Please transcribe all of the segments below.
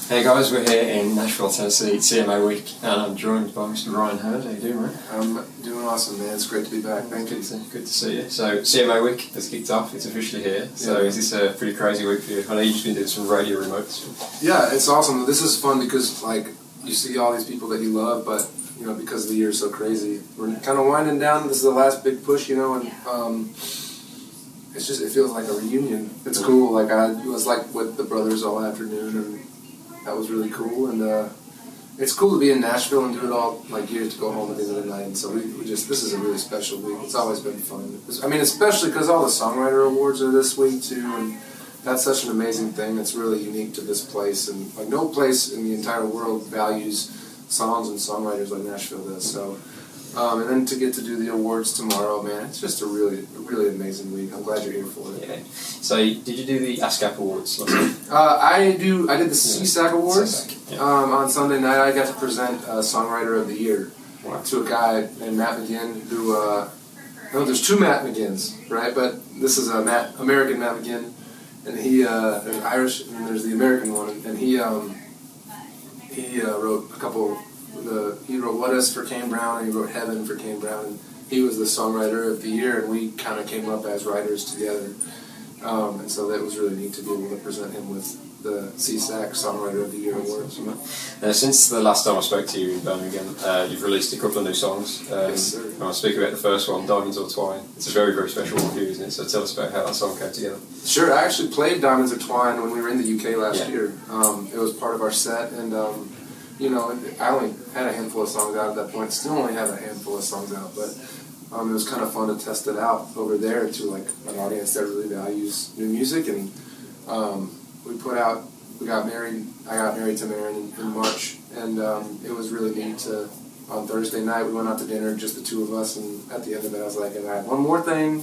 Hey guys, we're here in Nashville, Tennessee, CMA Week, and I'm joined by Mr. Ryan Hurd. How you doing, mate? I'm doing awesome, man. It's great to be back. Thank you. Good to see you. So, CMA Week has kicked off. It's officially here. So, Is this a pretty crazy week for you? I know you've just been doing some radio remotes. Yeah, it's awesome. This is fun because, like, you see all these people that you love, but, you know, because the year's so crazy, we're kind of winding down. This is the last big push, you know, and it's just, it feels like a reunion. It's cool. Like, I was, like, with the brothers all afternoon, and that was really cool. And it's cool to be in Nashville and do it all, like, you get to go home at the end of the night. And so we just, this is a really special week. It's always been fun. I mean, especially because all the Songwriter Awards are this week, too, and that's such an amazing thing. It's really unique to this place. And, like, no place in the entire world values songs and songwriters like Nashville does. So, and then to get to do the awards tomorrow, man, it's just a really amazing week. I'm glad you're here for it. Yeah. So, did you do the Ascap Awards last week? I did the CSAC Awards. CSAC, yeah. On Sunday night. I got to present Songwriter of the Year to a guy named Matt McGinn who, no, there's two Matt McGinns, right? But this is American Matt McGinn, and there's Irish, and there's the American one, and he wrote a couple. He wrote What Is for Kane Brown, and he wrote Heaven for Kane Brown, and he was the Songwriter of the Year, and we kind of came up as writers together. And so that was really neat to be able to present him with the CSAC Songwriter of the Year Award. Since the last time I spoke to you in Birmingham, you've released a couple of new songs. Yes, sir. I'll speak about the first one, Diamonds or Twine. It's a very, very special one for you, isn't it? So tell us about how that song came together. Sure, I actually played Diamonds or Twine when we were in the UK last year. It was part of our set, and you know, I only had a handful of songs out at that point. Still only have a handful of songs out, but it was kind of fun to test it out over there to like an audience that really values new music. And we got married. I got married to Marin in March, and it was really neat to. On Thursday night, we went out to dinner, just the two of us, and at the end of it, I was like, and I had one more thing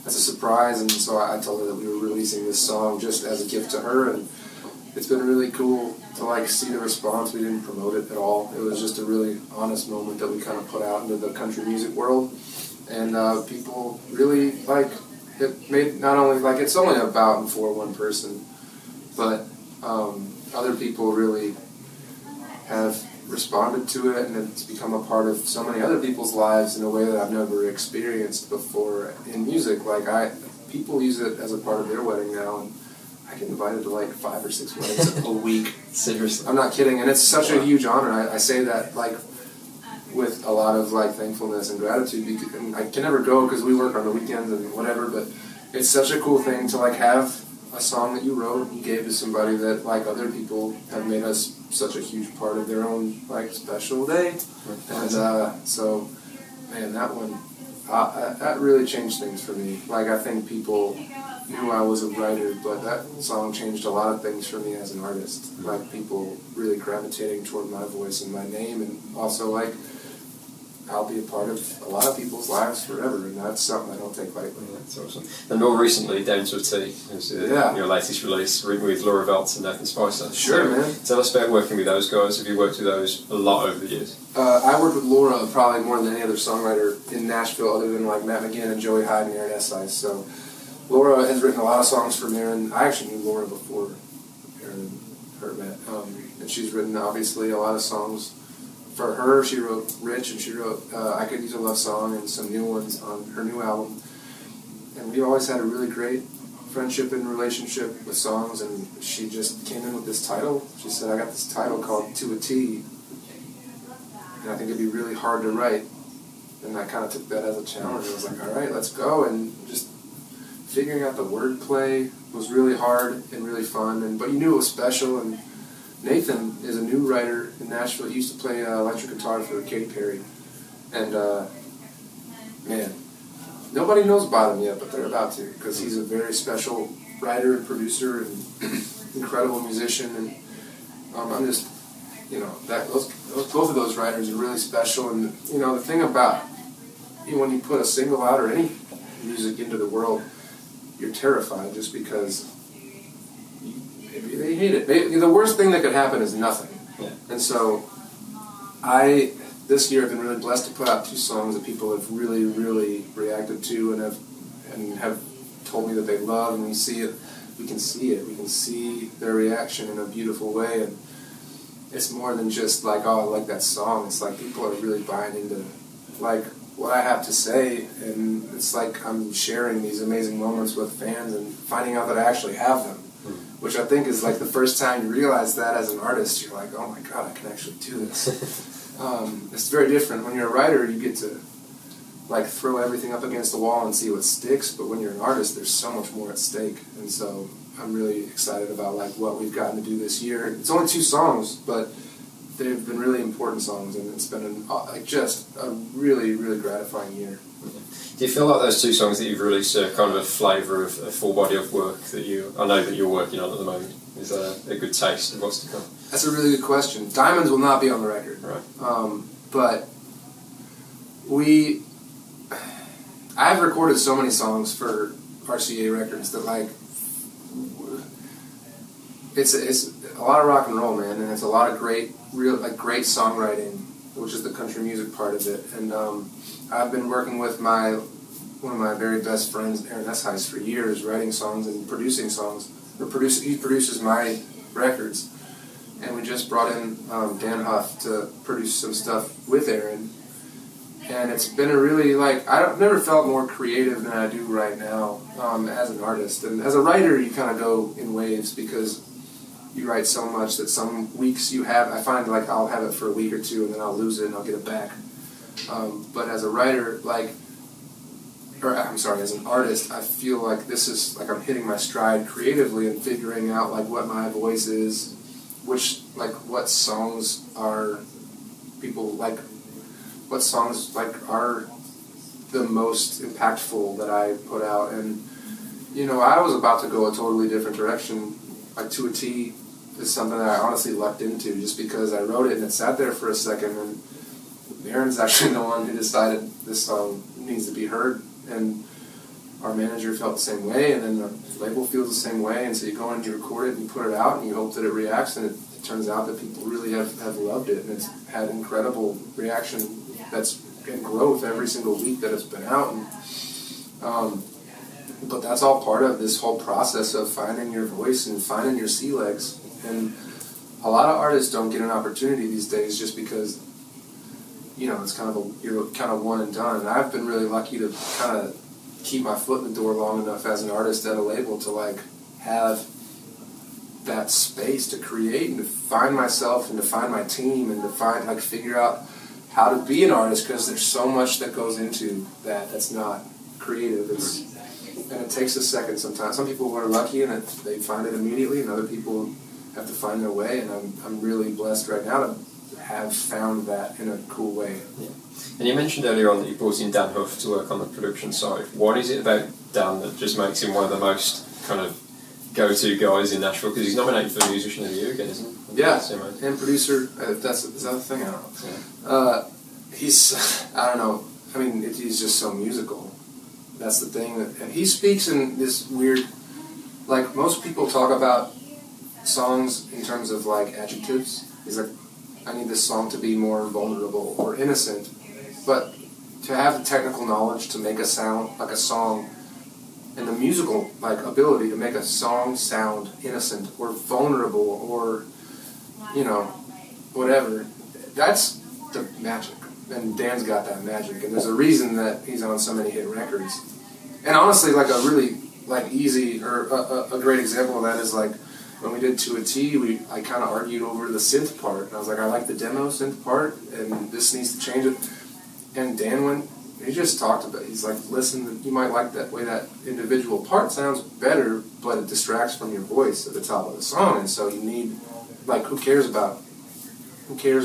as a surprise, and so I told her that we were releasing this song just as a gift to her, and it's been really cool to like see the response. We didn't promote it at all. It was just a really honest moment that we kind of put out into the country music world, and people really like it. Made not only like it's only about and for one person, but other people really have responded to it, and it's become a part of so many other people's lives in a way that I've never experienced before in music. Like people use it as a part of their wedding now, and I get invited to like 5 or 6 weddings a week. Seriously, I'm not kidding, and it's such a huge honor. I say that like with a lot of like thankfulness and gratitude. Because, and I can never go because we work on the weekends and whatever, but it's such a cool thing to like have a song that you wrote and you gave to somebody that like other people have made us such a huge part of their own like special day. And so, man, that one that really changed things for me. Like I think people knew I was a writer, but that song changed a lot of things for me as an artist. Like people really gravitating toward my voice and my name, and also like I'll be a part of a lot of people's lives forever, and that's something I don't take lightly. That's awesome. And more recently, Down to a T is your latest release, written with Laura Veltz and Nathan Spicer. Sure, so, man. Tell us about working with those guys. Have you worked with those a lot over the years? I worked with Laura probably more than any other songwriter in Nashville, other than like Matt McGinn and Joey Hyde and Aaron Esice. So Laura has written a lot of songs for Marin. I actually knew Laura before Aaron Hurd met, and she's written obviously a lot of songs. For her, she wrote Rich, and she wrote I Could Use a Love Song and some new ones on her new album. And we always had a really great friendship and relationship with songs, and she just came in with this title. She said, I got this title called To a T, and I think it'd be really hard to write. And I kind of took that as a challenge. I was like, all right, let's go. And just figuring out the wordplay was really hard and really fun, but you knew it was special. And Nathan is a new writer in Nashville. He used to play electric guitar for Katy Perry. And, man, nobody knows about him yet, but they're about to, because he's a very special writer and producer and incredible musician. And I'm just, you know, both of those writers are really special. And, you know, the thing about when you put a single out or any music into the world, you're terrified just because maybe they hate it. The worst thing that could happen is nothing. Yeah. And so this year have been really blessed to put out 2 songs that people have really, really reacted to and have told me that they love, and we can see their reaction in a beautiful way. And it's more than just like, oh, I like that song. It's like people are really buying into like what I have to say, and it's like I'm sharing these amazing moments with fans and finding out that I actually have them, which I think is like the first time you realize that as an artist. You're like, oh my God, I can actually do this. It's very different. When you're a writer, you get to like throw everything up against the wall and see what sticks, but when you're an artist, there's so much more at stake. And so I'm really excited about like what we've gotten to do this year. It's only 2 songs, but they've been really important songs, and it's been just a really, really gratifying year. Do you feel like those 2 songs that you've released are kind of a flavour of a full body of work that I know that you're working on at the moment? Is that a good taste of what's to come? That's a really good question. Diamonds will not be on the record. Right. But I've recorded so many songs for RCA Records that like it's a lot of rock and roll, man, and it's a lot of great great songwriting, which is the country music part of it. And I've been working with one of my very best friends, Aaron Esheis, for years, writing songs and producing songs. He produces my records, and we just brought in Dan Huff to produce some stuff with Aaron. And it's been a really, I've never felt more creative than I do right now as an artist. And as a writer, you kind of go in waves because you write so much that some weeks I find I'll have it for a week or 2 and then I'll lose it and I'll get it back. But as a writer, as an artist, I feel like this is, I'm hitting my stride creatively and figuring out, what my voice is, what songs are people what songs are the most impactful that I put out. And I was about to go a totally different direction. To a T is something that I honestly lucked into just because I wrote it and it sat there for a second, and Aaron's actually the one who decided this song needs to be heard, and our manager felt the same way, and then the label feels the same way, and so you go and you record it and you put it out and you hope that it reacts, and it turns out that people really have loved it, and it's had incredible reaction that's in growth every single week that it's been out. And but that's all part of this whole process of finding your voice and finding your sea legs. And a lot of artists don't get an opportunity these days just because, it's you're kind of one and done. And I've been really lucky to kind of keep my foot in the door long enough as an artist at a label to have that space to create and to find myself and to find my team and to find figure out how to be an artist, because there's so much that goes into that's not creative. And it takes a second sometimes. Some people are lucky and they find it immediately, and other people have to find their way. And I'm really blessed right now to have found that in a cool way. Yeah. And you mentioned earlier on that you brought in Dan Huff to work on the production side. What is it about Dan that just makes him one of the most kind of go-to guys in Nashville? Because he's nominated for Musician of the Year again, isn't he? Yeah, and producer. Is that the thing? I don't know. Yeah. I don't know. I mean, he's just so musical. That's the thing. And he speaks in this weird, most people talk about songs in terms of adjectives. He's like, I need this song to be more vulnerable or innocent. But to have the technical knowledge to make a sound like a song, and the musical ability to make a song sound innocent or vulnerable or whatever, that's the magic. And Dan's got that magic, and there's a reason that he's on so many hit records. And honestly, a really easy or a great example of that is when we did To a T, I kind of argued over the synth part, and I was like, I like the demo synth part, and this needs to change it. And Dan he just talked about it. He's like, listen, you might like that way that individual part sounds better, but it distracts from your voice at the top of the song, and so you need who cares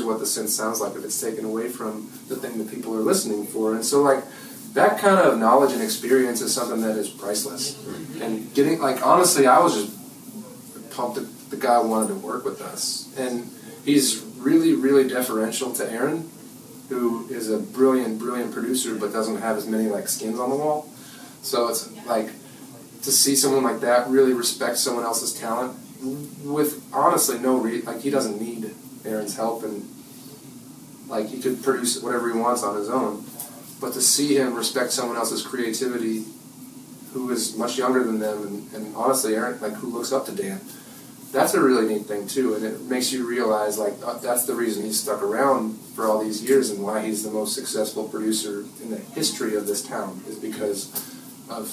what the synth sounds like if it's taken away from the thing that people are listening for. And so that kind of knowledge and experience is something that is priceless. And getting honestly, I was just pumped that the guy wanted to work with us. And he's really, really deferential to Aaron, who is a brilliant, brilliant producer but doesn't have as many skins on the wall. So it's to see someone like that really respect someone else's talent with honestly no he doesn't need Aaron's help, and he could produce whatever he wants on his own. But to see him respect someone else's creativity who is much younger than them, and honestly Aaron who looks up to Dan, that's a really neat thing too, and it makes you realize like that's the reason he's stuck around for all these years and why he's the most successful producer in the history of this town is because of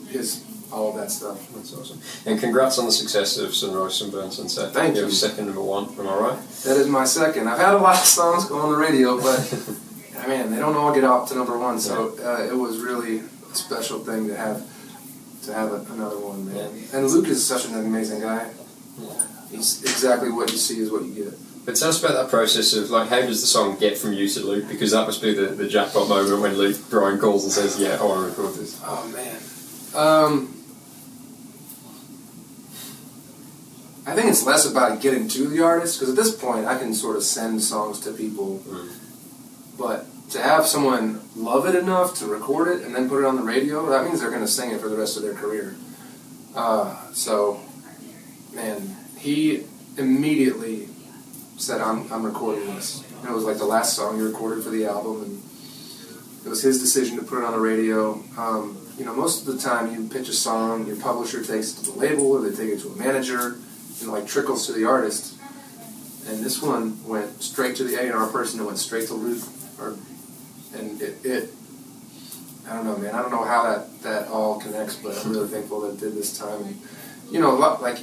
his all of that stuff. That's awesome. And congrats on the success of Sunrise, Sunburn, Sunset. Thank you. Your second number one, am I right? That is my second. I've had a lot of songs go on the radio, but man, they don't all get up to number one. So it was really a special thing to have another one, man. And Luke is such an amazing guy. He's exactly what you see is what you get. But tell us about that process of, like, how does the song get from you to Luke? Because that must be the jackpot moment when Brian calls and says, yeah, I want to record this. Oh, man. I think it's less about getting to the artist, because at this point I can sort of send songs to people, but to have someone love it enough to record it and then put it on the radio, that means they're going to sing it for the rest of their career. So, man, he immediately said, I'm recording this. And it was like the last song he recorded for the album, and it was his decision to put it on the radio. Most of the time you pitch a song, your publisher takes it to the label, or they take it to a manager, and like trickles to the artist. And this one went straight to the A&R person, and went straight to Luke. And it I don't know, man. I don't know how that all connects, but I'm really thankful that it did this time. And, like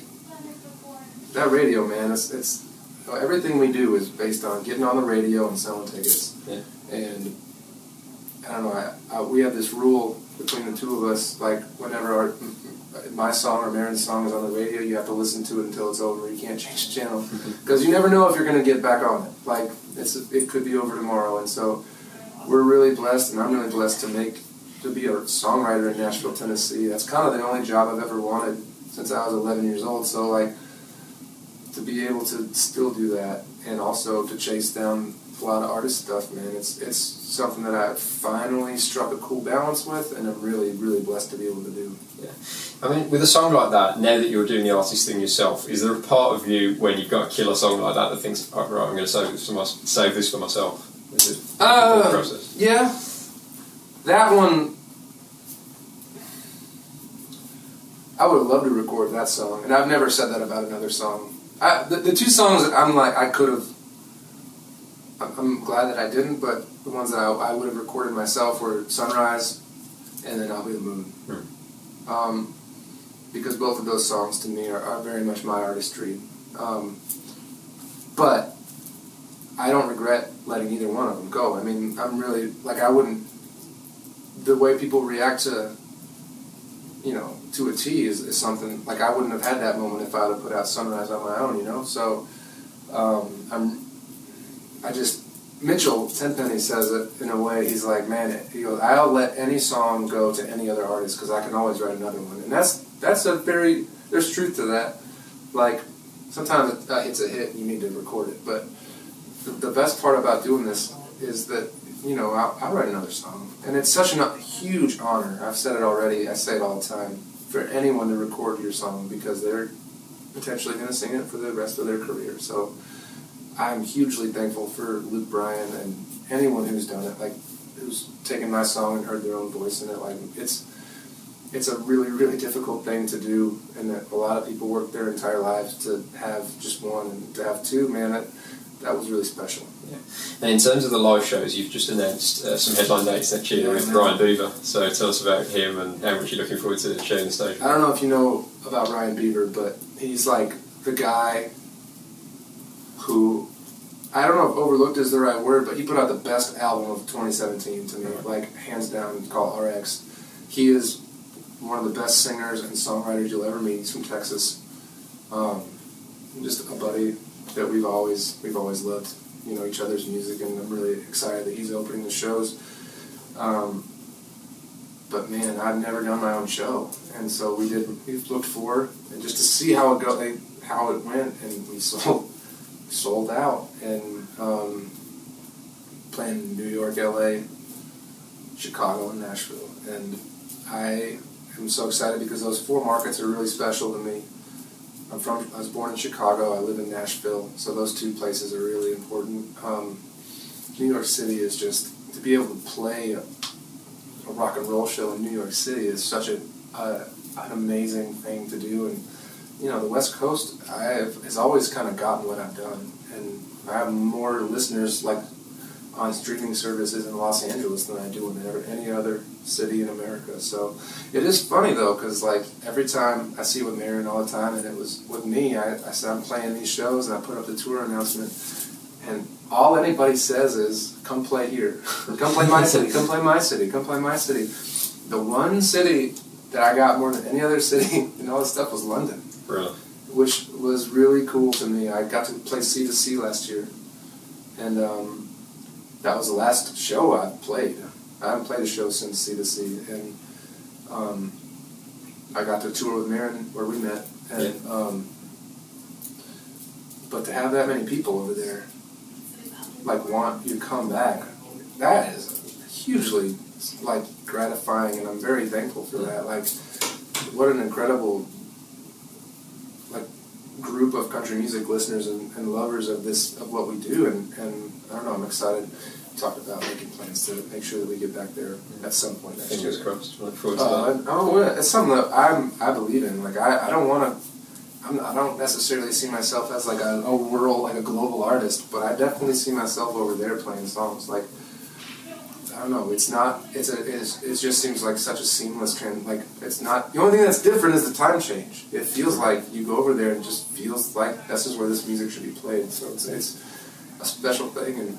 that radio, man. It's everything we do is based on getting on the radio and selling tickets. Yeah. And I don't know. We have this rule between the two of us. Like whenever my song or Marin's song is on the radio, you have to listen to it until it's over. You can't change the channel because you never know if you're going to get back on it. Like it could be over tomorrow, and so we're really blessed, and I'm really blessed to be a songwriter in Nashville, Tennessee. That's kind of the only job I've ever wanted since I was 11 years old. So like to be able to still do that, and also to chase down a lot of artist stuff, man. It's something that I finally struck a cool balance with, and I'm really, really blessed to be able to do. Yeah. I mean, with a song like that, now that you're doing the artist thing yourself, is there a part of you when you've got a killer song like that thinks, oh, right, I'm going to save this for myself? Is it a process? Yeah. That one, I would have loved to record that song, and I've never said that about another song. The two songs that I'm like, I could have, I'm glad that I didn't, but the ones that I would have recorded myself were Sunrise and then I'll Be the Moon. Because both of those songs to me are very much my artistry. But I don't regret letting either one of them go. I mean, I'm really, like, I wouldn't, the way people react to, to a T is something, like, I wouldn't have had that moment if I would have put out Sunrise on my own, So, Mitchell Tenpenny says it in a way, he's like, man, he goes, I'll let any song go to any other artist because I can always write another one. And that's a very, there's truth to that. Like, sometimes it's a hit and you need to record it, but the best part about doing this is that, I'll write another song. And it's such a huge honor. I've said it already, I say it all the time, for anyone to record your song because they're potentially going to sing it for the rest of their career. So I'm hugely thankful for Luke Bryan and anyone who's done it, like who's taken my song and heard their own voice in it. Like it's a really, really difficult thing to do, and that a lot of people work their entire lives to have just one, and to have two, man, that was really special. Yeah. And in terms of the live shows, you've just announced some headline dates next year with Ryan Beaver. So tell us about him and how much you're looking forward to sharing the stage. I don't know if you know about Ryan Beaver, but he's like the guy who, I don't know if overlooked is the right word, but he put out the best album of 2017 to me, like hands down, called RX. He is one of the best singers and songwriters you'll ever meet. He's from Texas. Just a buddy that we've always loved, each other's music, and I'm really excited that he's opening the shows. But man, I've never done my own show, and so we looked for, and just to see how it went, and we sold out, and playing in New York, LA, Chicago, and Nashville. And I am so excited because those 4 markets are really special to me. I was born in Chicago, I live in Nashville, so those 2 places are really important. New York City is just, to be able to play a rock and roll show in New York City is such an amazing thing to do, and the West Coast has always kind of gotten what I've done, and I have more listeners like on streaming services in Los Angeles than I do in any other city in America. So it is funny though, because like every time I see with Marion all the time, and it was with me, I said I'm playing these shows and I put up the tour announcement, and all anybody says is, come play here, come play my city, come play my city, come play my city. The one city that I got more than any other city and all this stuff was London. Really? Which was really cool to me. I got to play C2C last year, and that was the last show I've played. I haven't played a show since C2C, and I got to tour with Marin where we met, and but to have that many people over there, like, want you to come back, that is hugely, like, gratifying, and I'm very thankful for that. Like, what an incredible, like, group of country music listeners and lovers of what we do, and I don't know, I'm excited to talk about making plans to make sure that we get back there at some point next year. Fingers crossed. Look forward to that. It's something that I believe in. Like, I don't want to, I don't necessarily see myself as like a world, like a global artist, but I definitely see myself over there playing songs. Like, I don't know, it just seems like such a seamless trend. Like, it's not, the only thing that's different is the time change. It feels like you go over there and it just feels like this is where this music should be played. So it's a special thing, and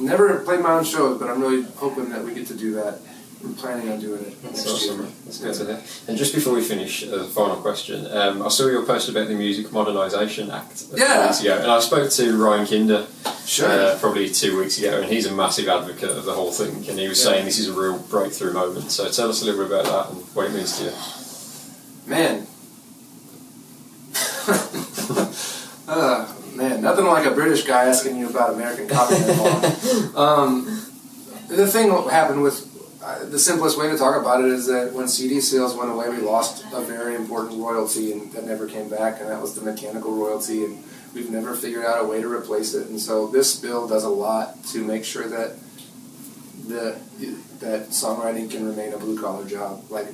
never played my own shows, but I'm really hoping that we get to do that. I'm planning on doing it That's next awesome. year. That's good to hear. And just before we finish, a final question. I saw your post about the Music Modernization Act a few weeks ago, and I spoke to Ryan Kinder probably 2 weeks ago, and he's a massive advocate of the whole thing, and he was saying this is a real breakthrough moment. So tell us a little bit about that and what it means to you. Man. Man, nothing like a British guy asking you about American copyright law. The thing that happened with the simplest way to talk about it is that when CD sales went away, we lost a very important royalty, and that never came back, and that was the mechanical royalty, and we've never figured out a way to replace it. And so this bill does a lot to make sure that that songwriting can remain a blue-collar job. Like,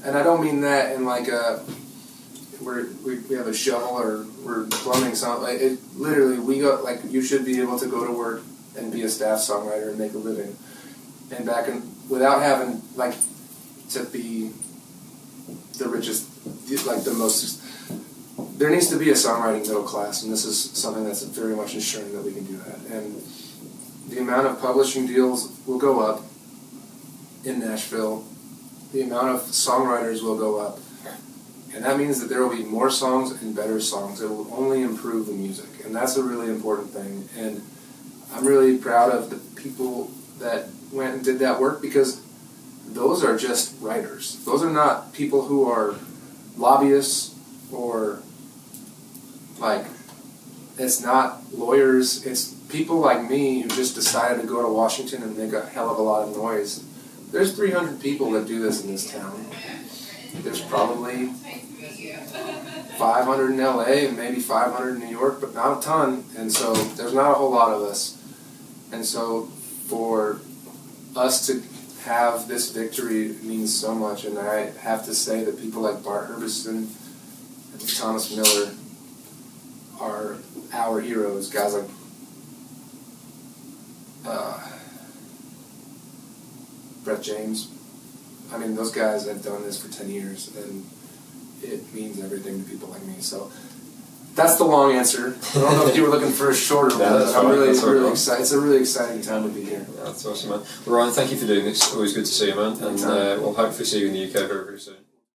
and I don't mean that in like we have a shovel or we're plumbing something. Like, it literally, we go, like, you should be able to go to work and be a staff songwriter and make a living, and without having, like, to be the richest, like the most. There needs to be a songwriting middle class, and this is something that's very much ensuring that we can do that. And the amount of publishing deals will go up in Nashville. The amount of songwriters will go up. And that means that there will be more songs and better songs. It will only improve the music. And that's a really important thing. And I'm really proud of the people that went and did that work, because those are just writers. Those are not people who are lobbyists or, like, it's not lawyers. It's people like me who just decided to go to Washington and make a hell of a lot of noise. There's 300 people that do this in this town. There's probably 500 in LA and maybe 500 in New York, but not a ton. And so there's not a whole lot of us. And so for us to have this victory means so much. And I have to say that people like Bart Herbison and Thomas Miller are our heroes. Guys like Brett James. I mean, those guys have done this for 10 years, and it means everything to people like me. So that's the long answer. I don't know if you were looking for a shorter one. I'm really excited. It's a really exciting time to be here. Yeah, that's awesome, man. Well, Ryan, thank you for doing this. Always good to see you, man. And we'll hopefully see you in the UK very, very soon.